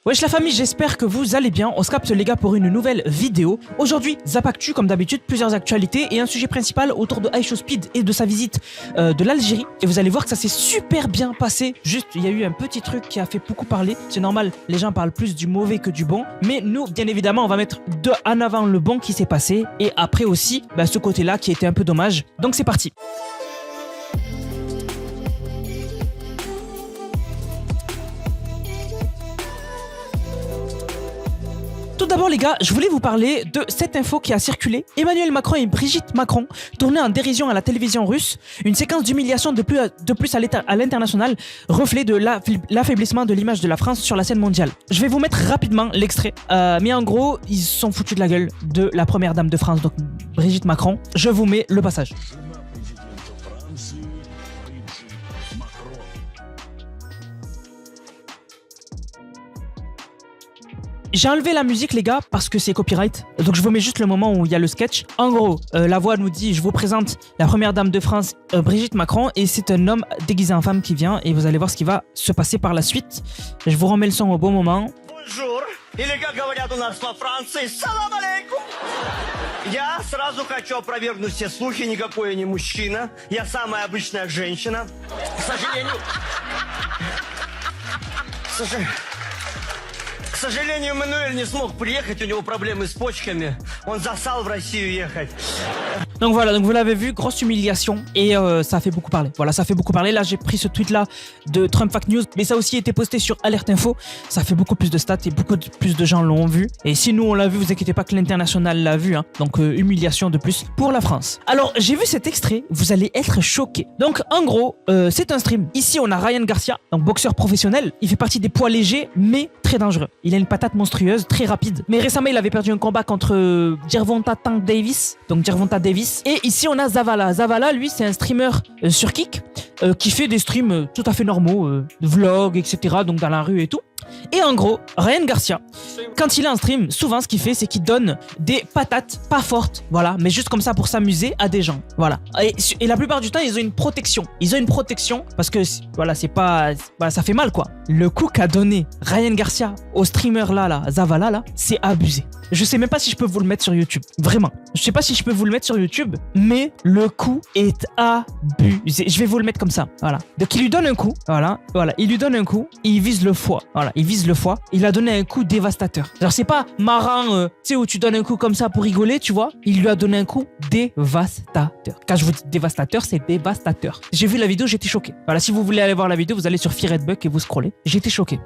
Wesh la famille, j'espère que vous allez bien. On se capte les gars pour une nouvelle vidéo. Aujourd'hui, Zap Actu comme d'habitude, plusieurs actualités et un sujet principal autour de iShowSpeed et de sa visite de l'Algérie. Et vous allez voir que ça s'est super bien passé. Juste, il y a eu un petit truc qui a fait beaucoup parler. C'est normal, les gens parlent plus du mauvais que du bon. Mais nous, bien évidemment, on va mettre en avant le bon qui s'est passé et après aussi ce côté-là qui était un peu dommage. Donc c'est parti. Tout d'abord les gars, je voulais vous parler de cette info qui a circulé. Emmanuel Macron et Brigitte Macron tournaient en dérision à la télévision russe. Une séquence d'humiliation de plus à l'international, reflet de l'affaiblissement de l'image de la France sur la scène mondiale. Je vais vous mettre rapidement l'extrait. Mais en gros, ils se sont foutus de la gueule de la première dame de France, donc Brigitte Macron. Je vous mets le passage. J'ai enlevé la musique les gars parce que c'est copyright, donc je vous mets juste le moment où il y a le sketch. En gros, la voix nous dit, je vous présente la première dame de France, Brigitte Macron, et c'est un homme déguisé en femme qui vient et vous allez voir ce qui va se passer par la suite. Je vous remets le son au bon moment. Bonjour, или как говорят у нас во Франции, салам алейкум. Я сразу хочу опровергнуть все слухи, никакой я не мужчина, я самая обычная женщина. К сожалению... К сожалению, Эммануэль не смог приехать, у него проблемы с почками. Он засал в Россию ехать. Donc voilà, donc vous l'avez vu, grosse humiliation et ça a fait beaucoup parler. Voilà, ça fait beaucoup parler. Là, j'ai pris ce tweet-là de Trump Fact News, mais ça a aussi été posté sur Alert Info. Ça fait beaucoup plus de stats et plus de gens l'ont vu. Et si nous on l'a vu, vous inquiétez pas que l'international l'a vu. Hein. Donc humiliation de plus pour la France. Alors j'ai vu cet extrait, vous allez être choqués. Donc en gros, c'est un stream. Ici on a Ryan Garcia, donc boxeur professionnel. Il fait partie des poids légers, mais très dangereux. Il a une patate monstrueuse, très rapide. Mais récemment, il avait perdu un combat contre Gervonta Tank Davis. Donc Gervonta Davis. Et ici, on a Zavala. Zavala, lui, c'est un streamer sur Kick qui fait des streams tout à fait normaux, vlogs, etc. Donc dans la rue et tout. Et en gros, Ryan Garcia, quand il est en stream, souvent ce qu'il fait, c'est qu'il donne des patates pas fortes, voilà, mais juste comme ça pour s'amuser à des gens, voilà. Et la plupart du temps, ils ont une protection. Ils ont une protection parce que, voilà, c'est pas, voilà, ça fait mal quoi. Le coup qu'a donné Ryan Garcia au streamer là, Zavala là, c'est abusé. Je sais même pas si je peux vous le mettre sur YouTube, vraiment. Je sais pas si je peux vous le mettre sur YouTube, mais le coup est abusé. Je vais vous le mettre comme ça, voilà. Donc il lui donne un coup, voilà, il lui donne un coup, il vise le foie, voilà. Il vise le foie, il a donné un coup dévastateur. Alors c'est pas marrant, tu sais, où tu donnes un coup comme ça pour rigoler, tu vois. Il lui a donné un coup dévastateur. Quand je vous dis dévastateur, c'est dévastateur. J'ai vu la vidéo, j'étais choqué. Voilà, si vous voulez aller voir la vidéo, vous allez sur Fearedbuck et vous scrollez. J'étais choqué,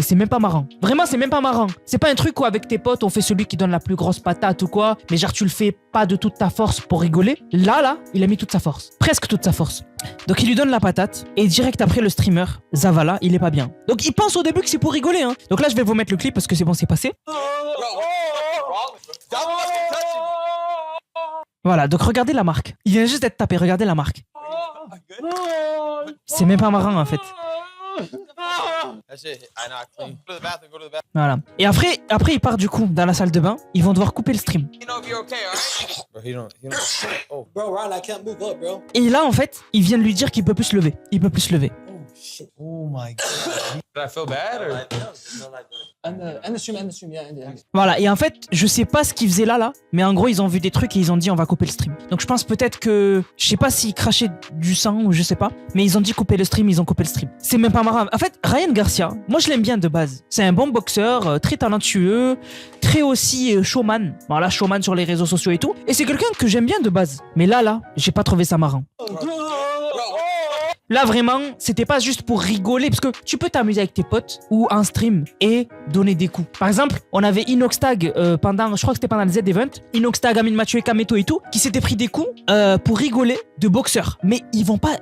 c'est même pas marrant. Vraiment, c'est même pas marrant. C'est pas un truc où avec tes potes, on fait celui qui donne la plus grosse patate ou quoi, mais genre tu le fais pas de toute ta force pour rigoler. Là, il a mis toute sa force. Presque toute sa force. Donc il lui donne la patate et direct après le streamer, Zavala, il est pas bien. Donc il pense au début que c'est pour rigoler hein. Donc là je vais vous mettre le clip parce que c'est bon, c'est passé. Voilà, donc regardez la marque. Il vient juste d'être tapé, regardez la marque. C'est même pas marrant en fait. Voilà. Et après il part du coup dans la salle de bain. Ils vont devoir couper le stream. Et là en fait, il vient de lui dire qu'il peut plus se lever. Il peut plus se lever. Oh my god. Did I feel bad or? Voilà, et en fait, je sais pas ce qu'ils faisaient là, mais en gros, ils ont vu des trucs et ils ont dit on va couper le stream. Donc je pense peut-être que, je sais pas s'ils crachaient du sang ou je sais pas, mais ils ont dit couper le stream, ils ont coupé le stream. C'est même pas marrant. En fait, Ryan Garcia, moi je l'aime bien de base. C'est un bon boxeur, très talentueux, très aussi showman. Voilà, showman sur les réseaux sociaux et tout. Et c'est quelqu'un que j'aime bien de base. Mais là, j'ai pas trouvé ça marrant. Là vraiment, c'était pas juste pour rigoler parce que tu peux t'amuser avec tes potes ou en stream et donner des coups. Par exemple, on avait Inoxtag pendant, je crois que c'était pendant le Z-Event, Inoxtag, Amine Mathieu et Kameto et tout, qui s'étaient pris des coups pour rigoler de boxeurs. Mais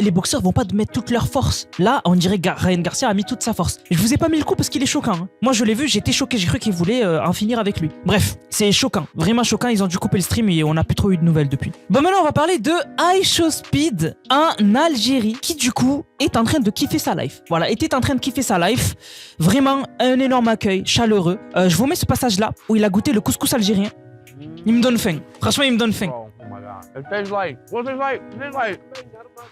les boxeurs vont pas mettre toute leur force. Là, on dirait que Ryan Garcia a mis toute sa force. Je vous ai pas mis le coup parce qu'il est choquant. Hein. Moi, je l'ai vu, j'étais choqué, j'ai cru qu'il voulait en finir avec lui. Bref, c'est choquant, vraiment choquant. Ils ont dû couper le stream et on n'a plus trop eu de nouvelles depuis. Bon, maintenant, on va parler de iShowSpeed en Algérie, qui du coup est en train de kiffer sa life. Voilà, était en train de kiffer sa life. Vraiment un énorme accueil, chaleureux. Je vous mets ce passage là où il a goûté le couscous algérien. Il me donne faim. Franchement, il me donne faim. Nah, it tastes like, what it tastes like,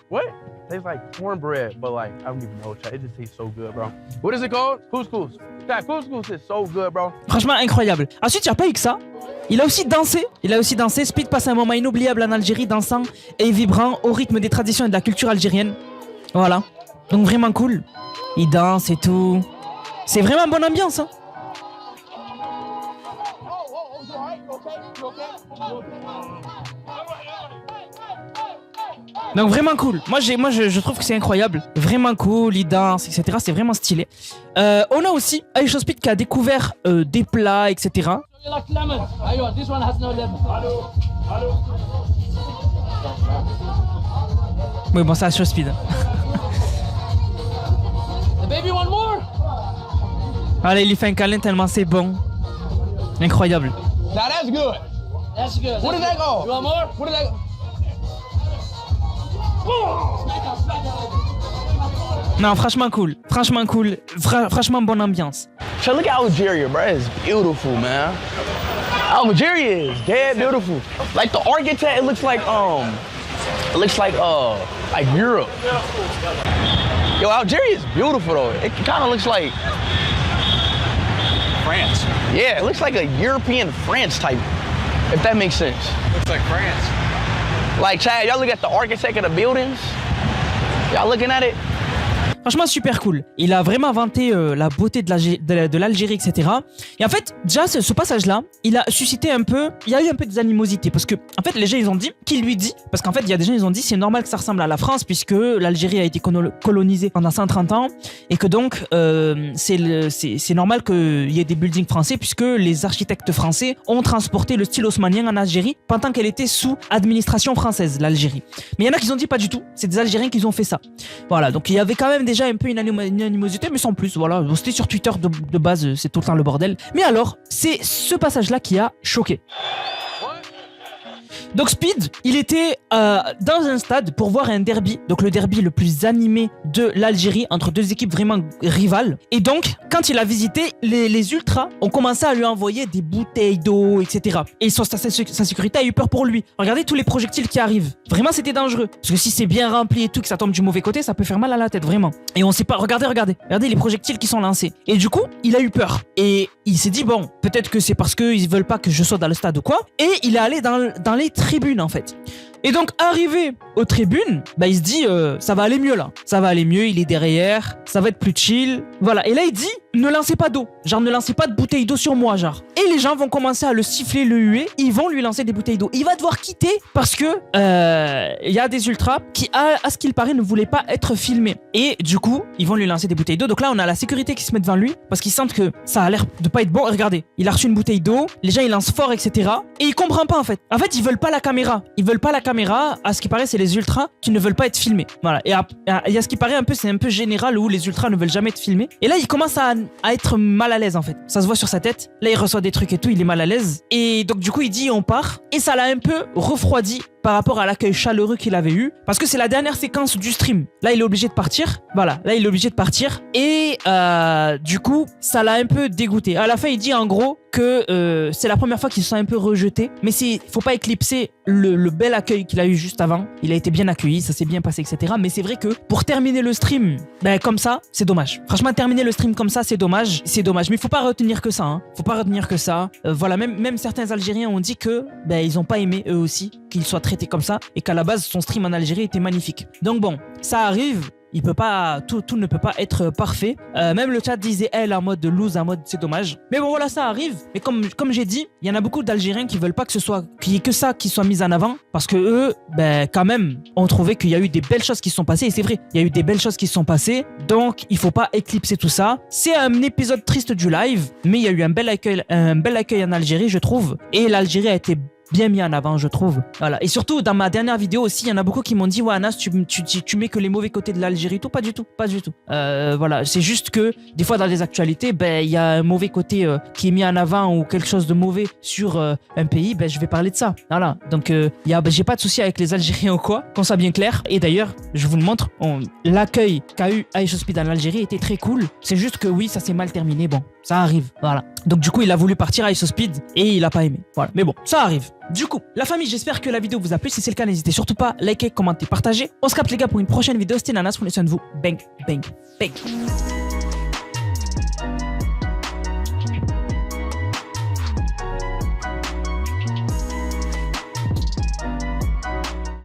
what? It tastes like cornbread, but like, I don't even know. It just tastes so good, bro. What is it called? Couscous. Chat, couscous is so good, bro. Franchement, incroyable. Ensuite, il n'y a pas eu que ça. Il a aussi dansé. Speed passe un moment inoubliable en Algérie, dansant et vibrant au rythme des traditions et de la culture algérienne. Voilà. Donc vraiment cool. Il danse et tout. C'est vraiment bonne ambiance, hein. Donc vraiment cool. Moi je trouve que c'est incroyable. Vraiment cool, il danse, etc. C'est vraiment stylé. On a aussi Aisha Speed qui a découvert des plats, etc. Oui bon c'est Aisha Speed. Allez il lui fait un câlin tellement c'est bon. Incroyable. Now that's good. That's good. What did that go? You want more? What did that go? Non, franchement cool. Franchement bonne ambiance. So look at Algeria, bro. It's beautiful, man. Algeria is dead beautiful. Like the architect, it looks like Europe. Yo, Algeria is beautiful though. It kind of looks like France. Yeah, it looks like a European France type, if that makes sense. Looks like France. Like, Chad, y'all look at the architect of the buildings? Y'all looking at it? Franchement, super cool. Il a vraiment inventé la beauté de l'Algérie, etc. Et en fait, déjà, ce passage-là, il a suscité un peu... Il y a eu un peu des animosités. Parce que, en fait, les gens, ils ont dit... Qui lui dit? Parce qu'en fait, il y a des gens, ils ont dit c'est normal que ça ressemble à la France puisque l'Algérie a été colonisée pendant 130 ans et que donc, c'est normal qu'il y ait des buildings français puisque les architectes français ont transporté le style haussmannien en Algérie pendant qu'elle était sous administration française, l'Algérie. Mais il y en a qui ont dit pas du tout. C'est des Algériens qui ont fait ça. Voilà, donc il y avait quand même déjà un peu une animosité, mais sans plus. Voilà, c'était sur Twitter de base, c'est tout le temps le bordel. Mais alors, c'est ce passage-là qui a choqué. Donc Speed, il était dans un stade pour voir un derby, donc le derby le plus animé de l'Algérie entre deux équipes vraiment rivales. Et donc, quand il a visité, les ultras ont commencé à lui envoyer des bouteilles d'eau, etc. Et sa sécurité a eu peur pour lui. Regardez tous les projectiles qui arrivent. Vraiment, c'était dangereux. Parce que si c'est bien rempli et tout, que ça tombe du mauvais côté, ça peut faire mal à la tête, vraiment. Et on sait pas, regardez les projectiles qui sont lancés. Et du coup, il a eu peur. Et il s'est dit, bon, peut-être que c'est parce qu'ils veulent pas que je sois dans le stade ou quoi. Et il est allé dans les tribunes en fait. Et donc arrivé aux tribunes, bah il se dit ça va aller mieux là. Ça va aller mieux, il est derrière, ça va être plus chill. Voilà, et là il dit ne lancez pas d'eau. Genre ne lancez pas de bouteilles d'eau sur moi genre. Et les gens vont commencer à le siffler, le huer, ils vont lui lancer des bouteilles d'eau. Il va devoir quitter parce que il y a des ultras qui à ce qu'il paraît ne voulaient pas être filmés. Et du coup, ils vont lui lancer des bouteilles d'eau. Donc là, on a la sécurité qui se met devant lui parce qu'ils sentent que ça a l'air de pas être bon. Et regardez, il a reçu une bouteille d'eau, les gens ils lancent fort, etc. Et il comprend pas en fait. En fait, ils veulent pas la caméra. Ils veulent pas la caméra. À ce qui paraît, c'est les ultras qui ne veulent pas être filmés. Voilà. Et à ce qui paraît un peu, c'est un peu général où les ultras ne veulent jamais être filmés. Et là, il commence à être mal à l'aise en fait. Ça se voit sur sa tête. Là, il reçoit des trucs et tout, il est mal à l'aise. Et donc du coup, il dit on part. Et ça l'a un peu refroidi par rapport à l'accueil chaleureux qu'il avait eu. Parce que c'est la dernière séquence du stream. Là, il est obligé de partir. Voilà. Là, il est obligé de partir. Et du coup, ça l'a un peu dégoûté. À la fin, il dit en gros que c'est la première fois qu'il se sent un peu rejeté. Mais faut pas éclipser le bel accueil qu'il a eu juste avant. Il a été bien accueilli, ça s'est bien passé, etc. Mais c'est vrai que pour terminer le stream, comme ça, c'est dommage. Franchement, terminer le stream comme ça, c'est dommage. C'est dommage. Mais il faut pas retenir que ça. Hein. Faut pas retenir que ça. Voilà, même certains Algériens ont dit que ils ont pas aimé eux aussi qu'il soit traité comme ça et qu'à la base son stream en Algérie était magnifique. Donc bon, ça arrive. Il peut pas, tout ne peut pas être parfait. Même le chat disait elle en mode lose, en mode c'est dommage. Mais bon voilà, ça arrive. Mais comme j'ai dit, il y en a beaucoup d'Algériens qui veulent pas qu'il y ait que ça qui soit mis en avant parce que eux, quand même, ont trouvé qu'il y a eu des belles choses qui se sont passées. Et c'est vrai, il y a eu des belles choses qui se sont passées. Donc il faut pas éclipser tout ça. C'est un épisode triste du live, mais il y a eu un bel accueil en Algérie, je trouve. Et l'Algérie a été bien mis en avant, je trouve. Voilà. Et surtout, dans ma dernière vidéo aussi, il y en a beaucoup qui m'ont dit ouais, Anas, tu mets que les mauvais côtés de l'Algérie. Tout, pas du tout. Voilà. C'est juste que des fois, dans les actualités, il y a un mauvais côté qui est mis en avant ou quelque chose de mauvais sur un pays. Je vais parler de ça. Voilà. Donc, j'ai pas de souci avec les Algériens ou quoi, qu'on soit bien clair. Et d'ailleurs, je vous le montre, l'accueil qu'a eu Aisha Speed en Algérie était très cool. C'est juste que oui, ça s'est mal terminé. Bon, Ça arrive, voilà. Donc du coup, il a voulu partir à Ice Speed et il a pas aimé. Voilà. Mais bon, ça arrive. Du coup, la famille, j'espère que la vidéo vous a plu. Si c'est le cas, n'hésitez surtout pas à liker, commenter, partager. On se capte les gars pour une prochaine vidéo. C'était Nanas, prenez soin de vous. Bang, bang, bang.